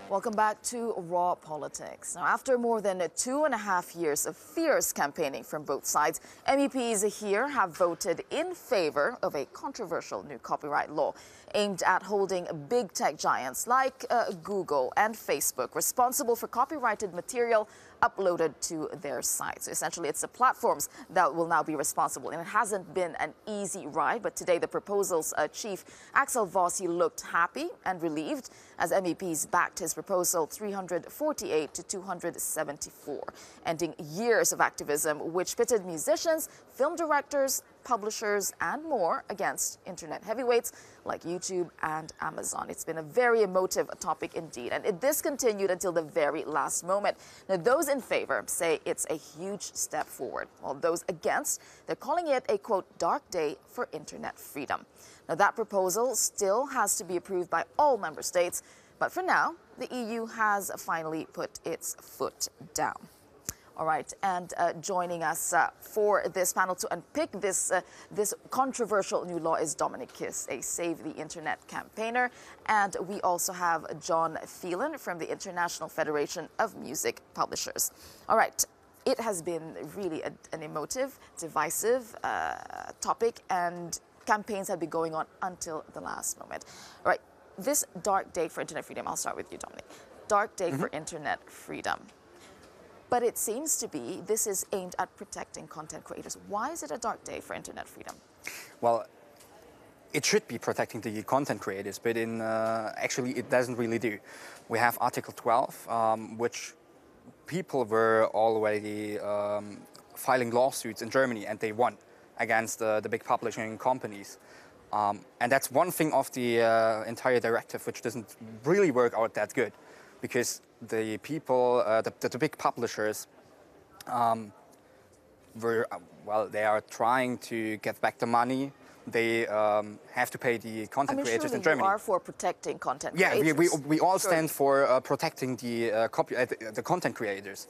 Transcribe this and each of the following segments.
Welcome back to Raw Politics. Now, after more than 2.5 years of fierce campaigning from both sides, MEPs here have voted in favor of a controversial new copyright law aimed at holding big tech giants like Google and Facebook responsible for copyrighted material uploaded to their sites. So essentially, it's the platforms that will now be responsible. And it hasn't been an easy ride, but today the proposal's chief, Axel Vossi, looked happy and relieved as MEPs backed his proposal 348 to 274, ending years of activism which pitted musicians, film directors, publishers and more against internet heavyweights like YouTube and Amazon. It's been a very emotive topic indeed, and this continued until the very last moment. Now, those in favor say it's a huge step forward, while those against, they're calling it a, quote, dark day for internet freedom. Now, that proposal still has to be approved by all member states, but for now, the EU has finally put its foot down. All right, and joining us for this panel to unpick this controversial new law is Dominic Kiss, a Save the Internet campaigner. And we also have John Phelan from the International Federation of Music Publishers. All right, it has been really an emotive, divisive topic, and campaigns have been going on until the last moment. All right, this dark day for internet freedom, I'll start with you, Dominic. Dark day for internet freedom. But it seems to be this is aimed at protecting content creators. Why is it a dark day for internet freedom? Well, it should be protecting the content creators, but actually it doesn't really do. We have Article 12, which people were already filing lawsuits in Germany, and they won against the big publishing companies. And that's one thing of the entire directive which doesn't really work out that good, because the people, the big publishers, they are trying to get back the money. They have to pay the content creators in Germany. You are for protecting content creators. Yeah, we all stand for protecting the content creators.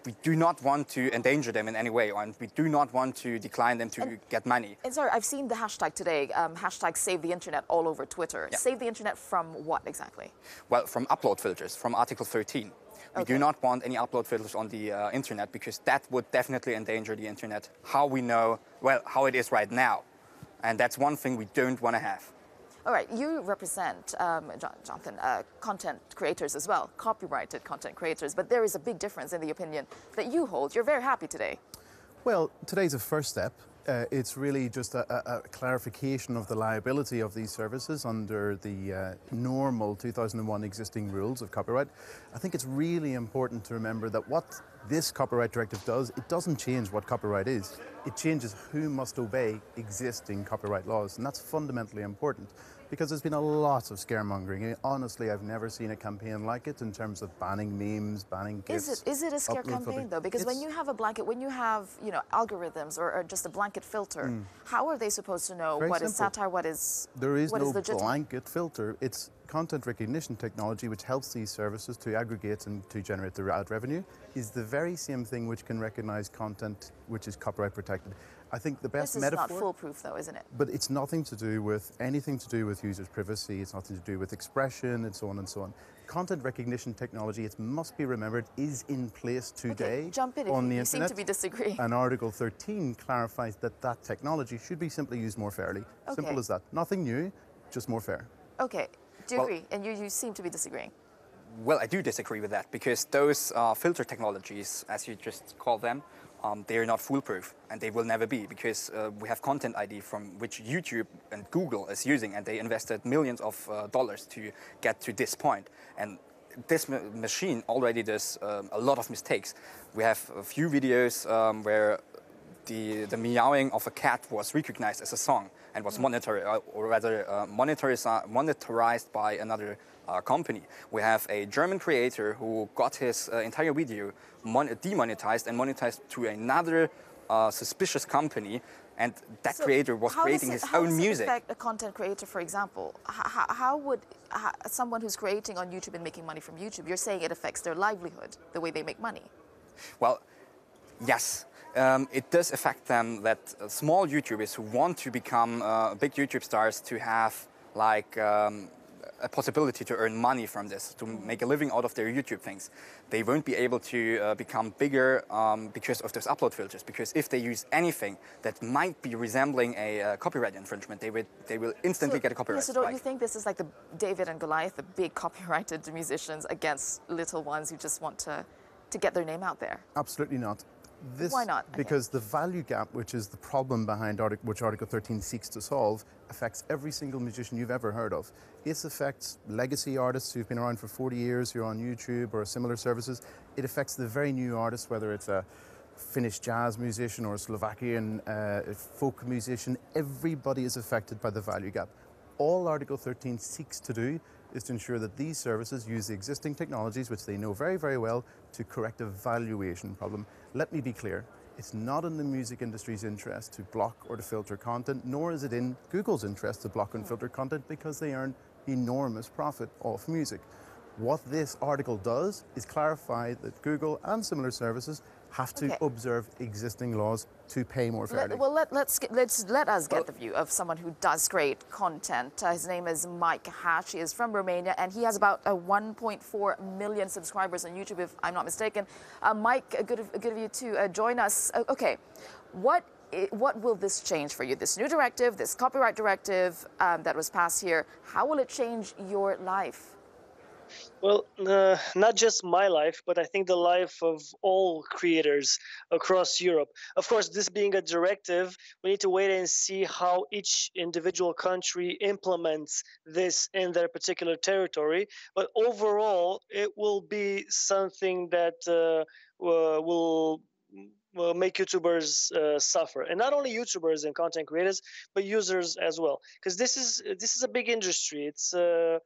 We do not want to endanger them in any way, and we do not want to decline them to get money. And sorry, I've seen the hashtag today, hashtag Save the Internet all over Twitter. Yeah. Save the Internet from what exactly? Well, from upload filters, from Article 13. We do not want any upload filters on the Internet, because that would definitely endanger the Internet, how we know, well, how it is right now. And that's one thing we don't want to have. All right, you represent, Jonathan, content creators as well, copyrighted content creators, but there is a big difference in the opinion that you hold. You're very happy today. Well, today's a first step. It's really just a clarification of the liability of these services under the normal 2001 existing rules of copyright. I think it's really important to remember that what this copyright directive does, it doesn't change what copyright is. It changes who must obey existing copyright laws, and that's fundamentally important, because there's been a lot of scaremongering. Honestly, I've never seen a campaign like it in terms of banning memes, banning GIFs. Is it a scare campaign though? Because when you have a blanket, when you have algorithms or just a blanket filter, how are they supposed to know what is satire, what is legitimate? There is no blanket filter. It's content recognition technology, which helps these services to aggregate and to generate the ad revenue, is the very same thing which can recognize content which is copyright protected. I think the best metaphor... This is not foolproof though, isn't it? But it's nothing to do with anything to do with users' privacy. It's nothing to do with expression and so on and so on. Content recognition technology, it must be remembered, is in place today jump in on the you internet. Seem to be disagreeing. And Article 13 clarifies that that technology should be simply used more fairly. Simple as that. Nothing new, just more fair. Okay. Do you agree? And you seem to be disagreeing. Well, I do disagree with that, because those filter technologies, as you just call them, they are not foolproof, and they will never be, because we have Content ID from which YouTube and Google is using, and they invested millions of dollars to get to this point. And this machine already does a lot of mistakes. We have a few videos where the meowing of a cat was recognized as a song and was monetized by another company. We have a German creator who got his entire video demonetized and monetized to another suspicious company, and that creator was creating his own music. How does it affect a content creator, for example? How would someone who's creating on YouTube and making money from YouTube, you're saying it affects their livelihood, the way they make money? Well, yes. It does affect them, that small YouTubers who want to become big YouTube stars, to have like a possibility to earn money from this, to make a living out of their YouTube things. They won't be able to become bigger because of those upload filters. Because if they use anything that might be resembling a copyright infringement, they will instantly get a copyright So don't strike. you think this is like the David and Goliath, the big copyrighted musicians against little ones who just want to get their name out there? Absolutely not. Why not? Because the value gap, which is the problem behind which Article 13 seeks to solve, affects every single musician you've ever heard of. It affects legacy artists who've been around for 40 years, who are on YouTube or similar services. It affects the very new artists, whether it's a Finnish jazz musician or a Slovakian folk musician. Everybody is affected by the value gap. All Article 13 seeks to do is to ensure that these services use the existing technologies, which they know very, very well, to correct a valuation problem. Let me be clear, it's not in the music industry's interest to block or to filter content, nor is it in Google's interest to block and filter content, because they earn enormous profit off music. What this article does is clarify that Google and similar services have to observe existing laws to pay more fairly. Let us get the view of someone who does create content. His name is Mike Hash. He is from Romania, and he has about 1.4 million subscribers on YouTube, if I'm not mistaken. Mike, good of you to join us. Okay, what will this change for you? This new directive, this copyright directive that was passed here, how will it change your life? Well, not just my life, but I think the life of all creators across Europe. Of course, this being a directive, we need to wait and see how each individual country implements this in their particular territory. But overall, it will be something that will make YouTubers suffer, and not only YouTubers and content creators, but users as well. Because this is a big industry. It's a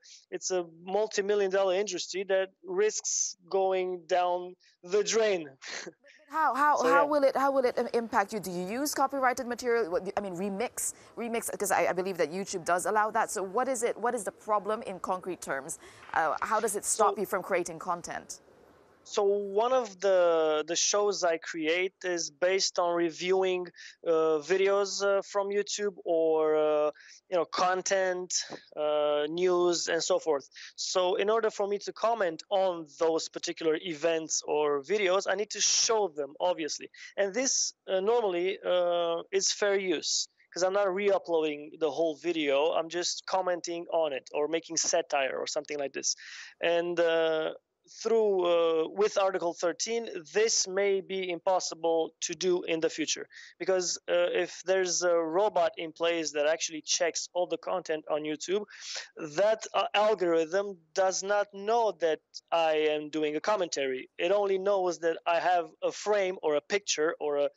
multi-million-dollar industry that risks going down the drain. How will it impact you? Do you use copyrighted material? I mean, remix, because I believe that YouTube does allow that. So what is it? What is the problem in concrete terms? How does it stop you from creating content? So one of the shows I create is based on reviewing videos from YouTube or content, news, and so forth. So in order for me to comment on those particular events or videos, I need to show them, obviously. And this normally is fair use, because I'm not re-uploading the whole video. I'm just commenting on it or making satire or something like this. And with Article 13, this may be impossible to do in the future, because if there's a robot in place that actually checks all the content on YouTube, that algorithm does not know that I am doing a commentary. It only knows that I have a frame or a picture or a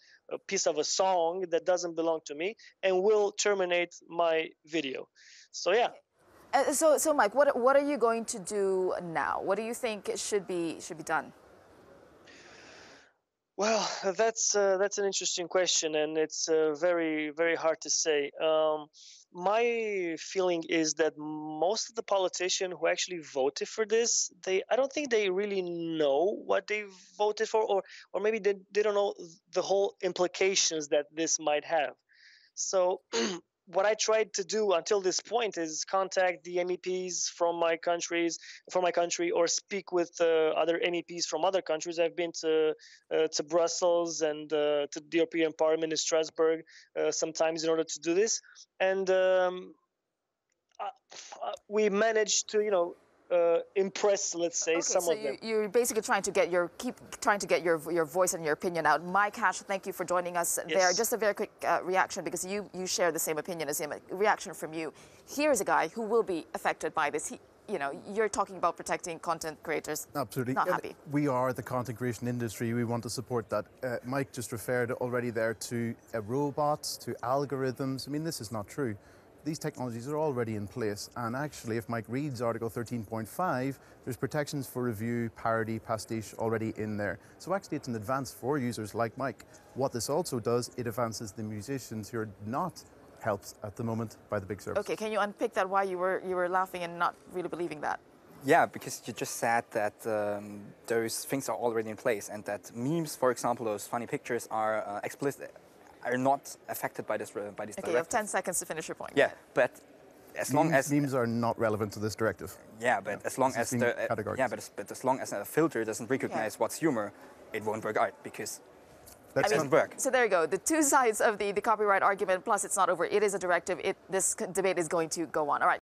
piece of a song that doesn't belong to me, and will terminate my video. So yeah. So Mike, what are you going to do now? What do you think should be done? Well, that's an interesting question, and it's very, very hard to say. My feeling is that most of the politicians who actually voted for this, I don't think they really know what they voted for, or maybe they don't know the whole implications that this might have. So what I tried to do until this point is contact the MEPs from my country, or speak with other MEPs from other countries. I've been to Brussels and to the European Parliament in Strasbourg sometimes in order to do this, and we managed to impress, let's say, some of them. You're basically trying to keep trying to get your voice and your opinion out. Mike Hash, thank you for joining us there. Just a very quick reaction, because you share the same opinion as him. A reaction from you. Here's a guy who will be affected by this. You're talking about protecting content creators. Absolutely. Not happy. We are the content creation industry. We want to support that. Mike just referred already there to robots, to algorithms. I mean, this is not true. These technologies are already in place, and actually, if Mike reads Article 13.5, there's protections for review, parody, pastiche already in there. So actually, it's an advance for users like Mike. What this also does, it advances the musicians who are not helped at the moment by the big services. Okay, can you unpick that? Why you were laughing and not really believing that? Yeah, because you just said that those things are already in place, and that memes, for example, those funny pictures are explicit. Are not affected by this directive. Okay, you have 10 seconds to finish your point. Yeah, but as long as memes are not relevant to this directive. yeah, but as long as the categories. yeah, but as long as a filter doesn't recognize what's humor, it won't work out because it doesn't work. So there you go. The two sides of the copyright argument. Plus, it's not over. It is a directive. This debate is going to go on. All right.